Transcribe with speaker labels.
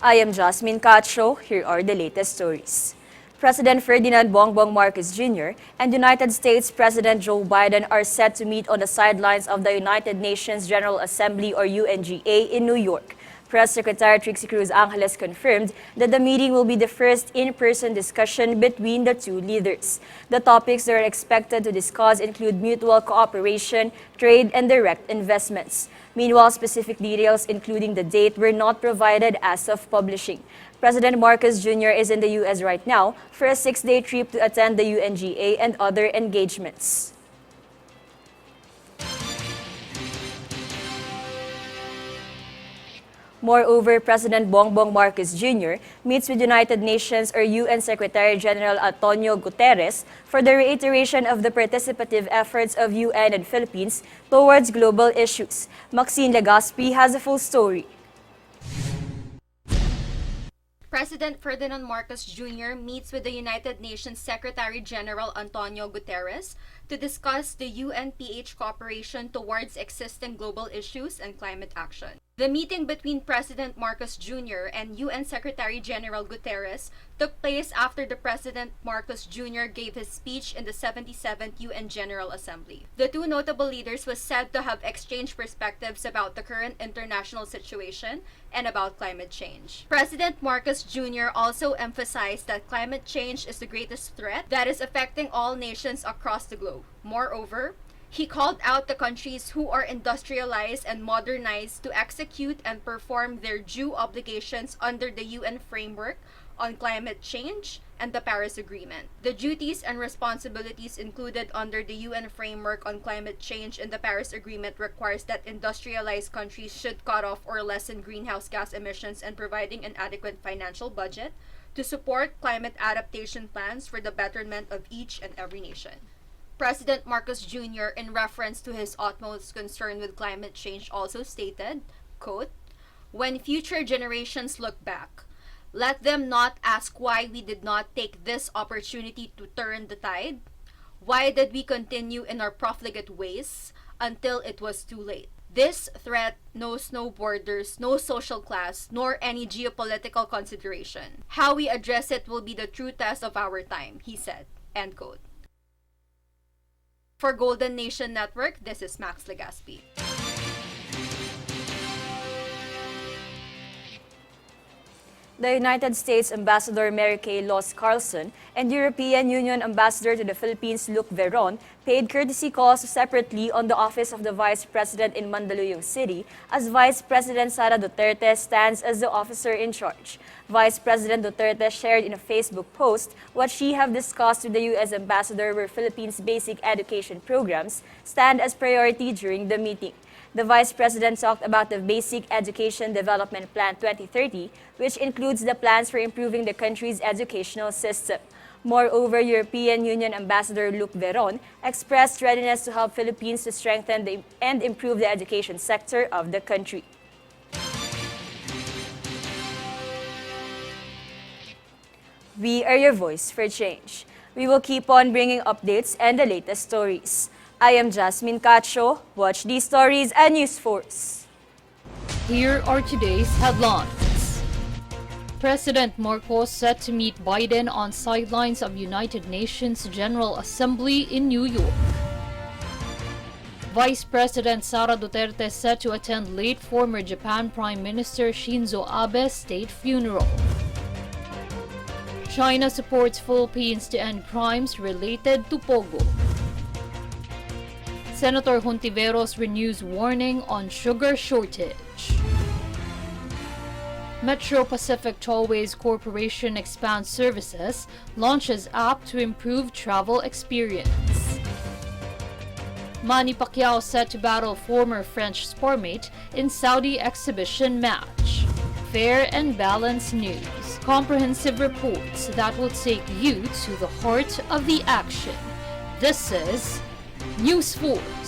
Speaker 1: I am Jasmine Cacho. Here are the latest stories. President Ferdinand Bongbong Marcos Jr. and United States President Joe Biden are set to meet on the sidelines of the United Nations General Assembly or UNGA in New York. Press Secretary Trixie Cruz Angeles confirmed that the meeting will be the first in-person discussion between the two leaders. The topics they are expected to discuss include mutual cooperation, trade, and direct investments. Meanwhile, specific details, including the date, were not provided as of publishing. President Marcos Jr. is in the U.S. right now for a 6-day trip to attend the UNGA and other engagements. Moreover, President Bongbong Marcos Jr. meets with United Nations or UN Secretary General Antonio Guterres for the reiteration of the participative efforts of UN and Philippines towards global issues. Maxine Legaspi has a full story.
Speaker 2: President Ferdinand Marcos Jr. meets with the United Nations Secretary General Antonio Guterres to discuss the UNPH cooperation towards existing global issues and climate action. The meeting between President Marcos Jr. and UN Secretary General Guterres took place after the President Marcos Jr. gave his speech in the 77th UN General Assembly. The two notable leaders were said to have exchanged perspectives about the current international situation and about climate change. President Marcos Jr. also emphasized that climate change is the greatest threat that is affecting all nations across the globe. Moreover, he called out the countries who are industrialized and modernized to execute and perform their due obligations under the UN framework on climate change and the Paris Agreement. The duties and responsibilities included under the UN framework on climate change and the Paris Agreement requires that industrialized countries should cut off or lessen greenhouse gas emissions and providing an adequate financial budget to support climate adaptation plans for the betterment of each and every nation. President Marcos Jr., in reference to his utmost concern with climate change, also stated, quote, "When future generations look back, let them not ask why we did not take this opportunity to turn the tide. Why did we continue in our profligate ways until it was too late? This threat knows no borders, no social class, nor any geopolitical consideration. How we address it will be the true test of our time," he said, end quote. For Golden Nation Network, this is Max Legaspi.
Speaker 1: The United States Ambassador Mary Kay Laws Carlson and European Union Ambassador to the Philippines Luc Veron paid courtesy calls separately on the office of the Vice President in Mandaluyong City as Vice President Sara Duterte stands as the officer in charge. Vice President Duterte shared in a Facebook post what she have discussed with the U.S. Ambassador where Philippines' basic education programs stand as priority during the meeting. The Vice President talked about the Basic Education Development Plan 2030, which includes the plans for improving the country's educational system. Moreover, European Union Ambassador Luc Veron expressed readiness to help Philippines to strengthen and improve the education sector of the country. We are your voice for change. We will keep on bringing updates and the latest stories. I am Jasmine Cacho. Watch these stories and News Force.
Speaker 3: Here are today's headlines. President Marcos set to meet Biden on sidelines of United Nations General Assembly in New York. Vice President Sara Duterte set to attend late former Japan Prime Minister Shinzo Abe's state funeral. China supports Philippines to end crimes related to Pogo. Senator Hontiveros renews warning on sugar shortage. Metro Pacific Tollways Corporation expands services, launches app to improve travel experience. Manny Pacquiao set to battle former French sportmate in Saudi exhibition match. Fair and balanced news. Comprehensive reports that will take you to the heart of the action. This is News Force.